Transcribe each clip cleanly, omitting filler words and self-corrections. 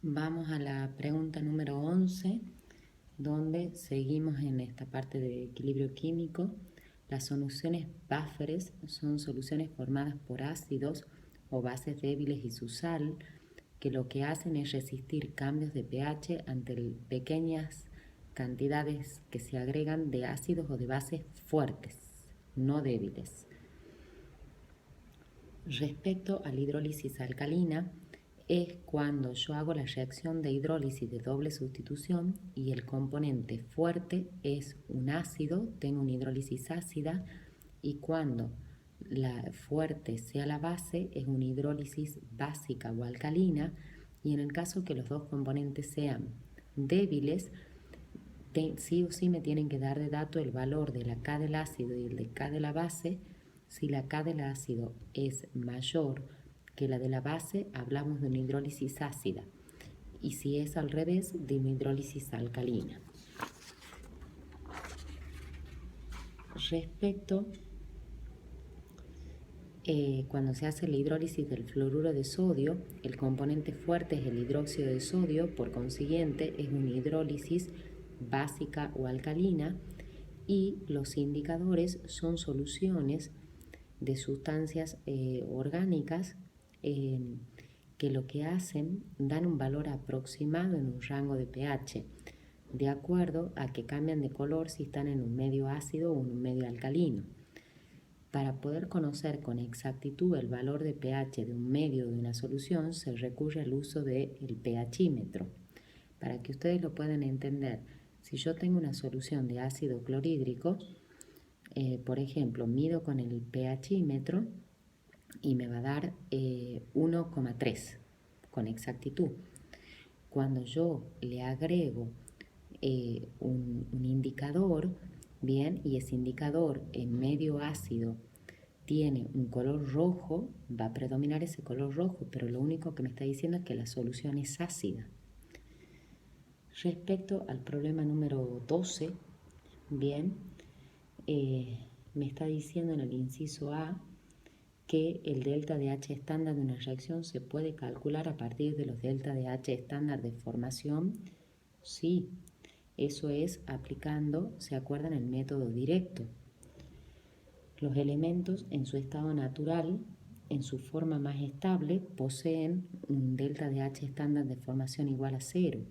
Vamos a la pregunta número 11, donde seguimos en esta parte de equilibrio químico. Las soluciones bufferes son soluciones formadas por ácidos o bases débiles y su sal, que lo que hacen es resistir cambios de pH ante pequeñas cantidades que se agregan de ácidos o de bases fuertes, no débiles. Respecto a la hidrólisis alcalina, es cuando yo hago la reacción de hidrólisis de doble sustitución y el componente fuerte es un ácido, tengo una hidrólisis ácida, y cuando la fuerte sea la base es una hidrólisis básica o alcalina, y en el caso que los dos componentes sean débiles, sí o sí me tienen que dar de dato el valor de la K del ácido y el de K de la base. Si la K del ácido es mayor que la de la base, hablamos de una hidrólisis ácida. Y si es al revés, de una hidrólisis alcalina. Respecto, cuando se hace la hidrólisis del fluoruro de sodio, el componente fuerte es el hidróxido de sodio, por consiguiente es una hidrólisis básica o alcalina, y los indicadores son soluciones de sustancias orgánicas que lo que hacen, dan un valor aproximado en un rango de pH, de acuerdo a que cambian de color si están en un medio ácido o en un medio alcalino. Para poder conocer con exactitud el valor de pH de un medio de una solución, se recurre al uso del pHímetro. Para que ustedes lo puedan entender, si yo tengo una solución de ácido clorhídrico, por ejemplo, mido con el pHímetro y me va a dar 1,3 con exactitud. Cuando yo le agrego un indicador, bien, y ese indicador en medio ácido tiene un color rojo, va a predominar ese color rojo, pero lo único que me está diciendo es que la solución es ácida. Respecto al problema número 12, bien, me está diciendo en el inciso A que el delta de H estándar de una reacción se puede calcular a partir de los delta de H estándar de formación. Sí, eso es aplicando, ¿se acuerdan?, el método directo. Los elementos en su estado natural, en su forma más estable, poseen un delta de H estándar de formación igual a 0.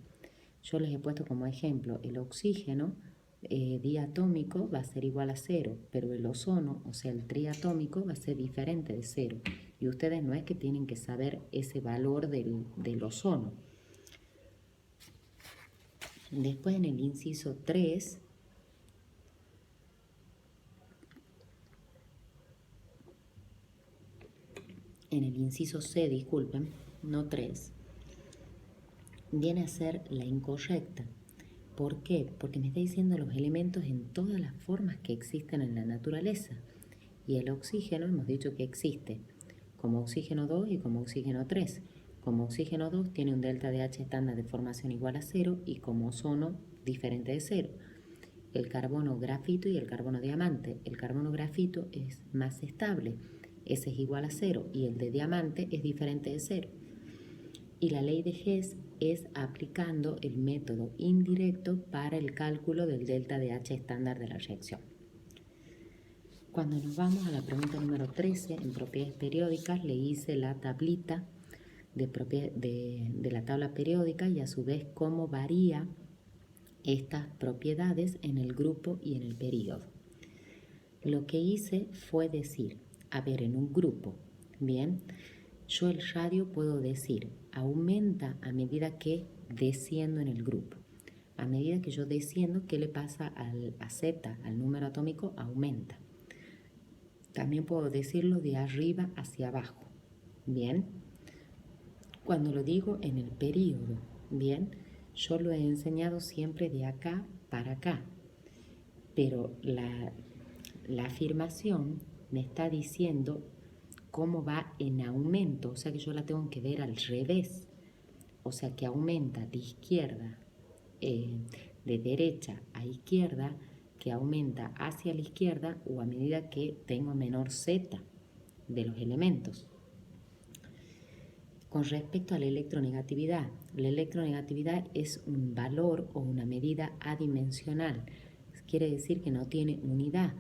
Yo les he puesto como ejemplo el oxígeno diatómico va a ser igual a 0, pero el ozono, o sea el triatómico, va a ser diferente de 0. Y ustedes no es que tienen que saber ese valor del ozono. Después en el inciso 3, en el inciso C, disculpen, no 3, viene a ser la incorrecta. ¿Por qué? Porque me está diciendo los elementos en todas las formas que existen en la naturaleza. Y el oxígeno hemos dicho que existe como oxígeno 2 y como oxígeno 3. Como oxígeno 2 tiene un delta de H estándar de formación igual a 0 y como ozono diferente de 0. El carbono grafito y el carbono diamante. El carbono grafito es más estable, ese es igual a 0, y el de diamante es diferente de 0. Y la ley de Hess es aplicando el método indirecto para el cálculo del delta de H estándar de la reacción. Cuando nos vamos a la pregunta número 13, en propiedades periódicas, le hice la tablita de la tabla periódica y a su vez cómo varía estas propiedades en el grupo y en el periodo. Lo que hice fue decir, a ver, en un grupo, bien, yo el radio puedo decir, aumenta a medida que desciendo en el grupo. A medida que yo desciendo, ¿qué le pasa a Z, al número atómico? Aumenta. También puedo decirlo de arriba hacia abajo, bien. Cuando lo digo en el periodo, bien, yo lo he enseñado siempre de acá para acá, pero la afirmación me está diciendo cómo va en aumento, o sea que yo la tengo que ver al revés, o sea que aumenta de izquierda, de derecha a izquierda, que aumenta hacia la izquierda o a medida que tengo menor Z de los elementos. Con respecto a la electronegatividad es un valor o una medida adimensional. Quiere decir que no tiene unidad.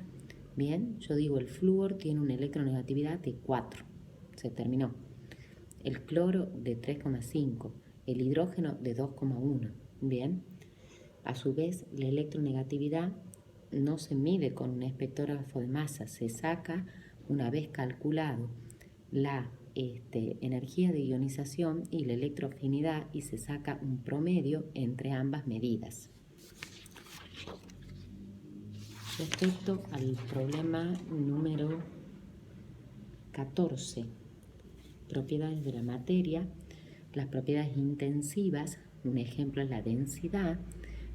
Bien, yo digo el flúor tiene una electronegatividad de 4. Se terminó. El cloro de 3,5. El hidrógeno de 2,1. Bien. A su vez, la electronegatividad no se mide con un espectrógrafo de masa. Se saca una vez calculado la energía de ionización y la electroafinidad y se saca un promedio entre ambas medidas. Respecto al problema número 14, propiedades de la materia, las propiedades intensivas, un ejemplo es la densidad,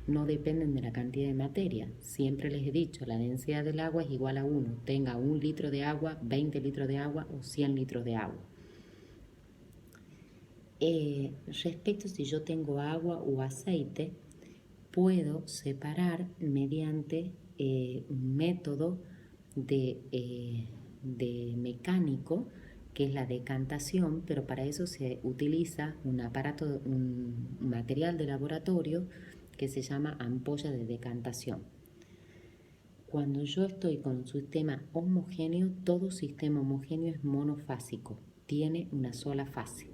no dependen de la cantidad de materia. Siempre les he dicho, la densidad del agua es igual a 1, tenga 1 litro de agua, 20 litros de agua o 100 litros de agua. Respecto si yo tengo agua o aceite, puedo separar mediante un método de mecánico, que es la decantación, pero para eso se utiliza un material de laboratorio que se llama ampolla de decantación. Cuando yo estoy con un sistema homogéneo, todo sistema homogéneo es monofásico, tiene una sola fase.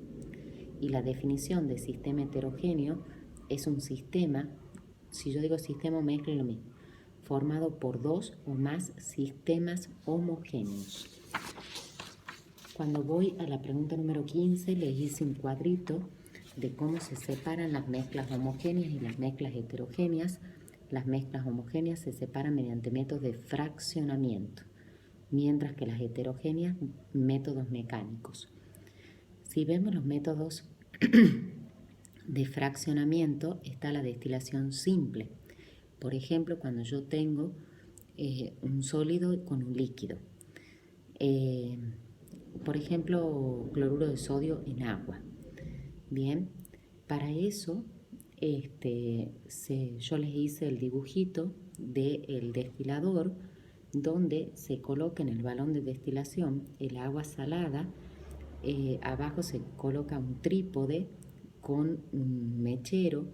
Y la definición de sistema heterogéneo es un sistema, si yo digo sistema mezcla, es lo mismo, formado por 2 o más sistemas homogéneos. Cuando voy a la pregunta número 15, les hice un cuadrito de cómo se separan las mezclas homogéneas y las mezclas heterogéneas. Las mezclas homogéneas se separan mediante métodos de fraccionamiento, mientras que las heterogéneas, métodos mecánicos. Si vemos los métodos de fraccionamiento, está la destilación simple. Por ejemplo, cuando yo tengo un sólido con un líquido. Por ejemplo, cloruro de sodio en agua. Bien, para eso yo les hice el dibujito del destilador, donde se coloca en el balón de destilación el agua salada. Abajo se coloca un trípode con un mechero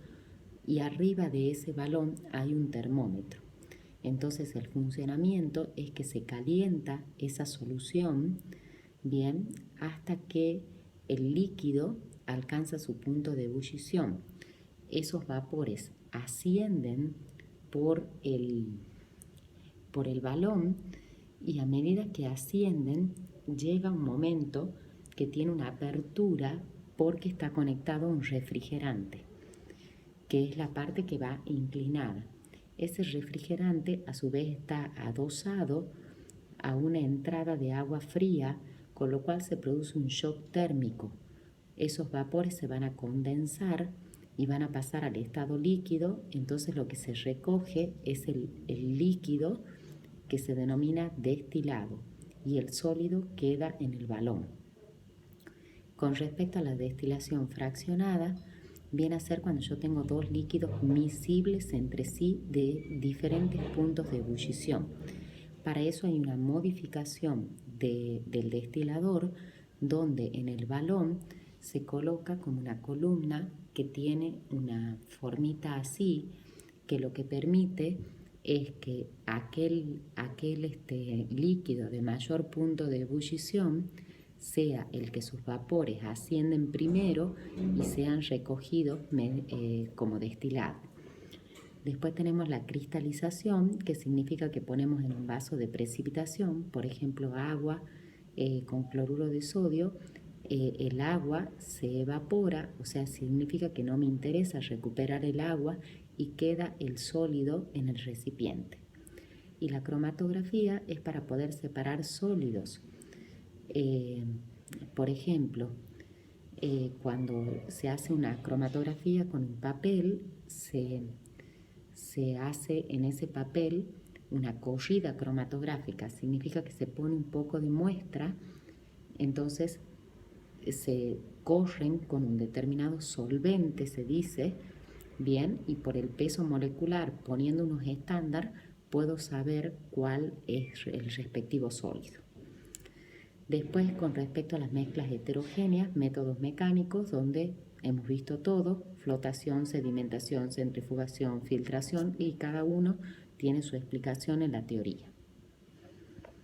y arriba de ese balón hay un termómetro. Entonces el funcionamiento es que se calienta esa solución, bien, hasta que el líquido alcanza su punto de ebullición. Esos vapores ascienden por el balón y a medida que ascienden llega un momento que tiene una apertura porque está conectado a un refrigerante, que es la parte que va inclinada. Ese refrigerante a su vez está adosado a una entrada de agua fría, con lo cual se produce un shock térmico. Esos vapores se van a condensar y van a pasar al estado líquido, entonces lo que se recoge es el líquido que se denomina destilado y el sólido queda en el balón. Con respecto a la destilación fraccionada, viene a ser cuando yo tengo dos líquidos miscibles entre sí de diferentes puntos de ebullición. Para eso hay una modificación del destilador, donde en el balón se coloca como una columna que tiene una formita así, que lo que permite es que aquel líquido de mayor punto de ebullición sea el que sus vapores ascienden primero y sean recogidos como destilado. Después tenemos la cristalización, que significa que ponemos en un vaso de precipitación, por ejemplo agua con cloruro de sodio. El agua se evapora, o sea, significa que no me interesa recuperar el agua y queda el sólido en el recipiente. Y la cromatografía es para poder separar sólidos. Por ejemplo, cuando se hace una cromatografía con un papel, se hace en ese papel una corrida cromatográfica. Significa que se pone un poco de muestra, entonces se corren con un determinado solvente, se dice, bien, y por el peso molecular, poniendo unos estándar, puedo saber cuál es el respectivo sólido. Después, con respecto a las mezclas heterogéneas, métodos mecánicos, donde hemos visto todo: flotación, sedimentación, centrifugación, filtración, y cada uno tiene su explicación en la teoría.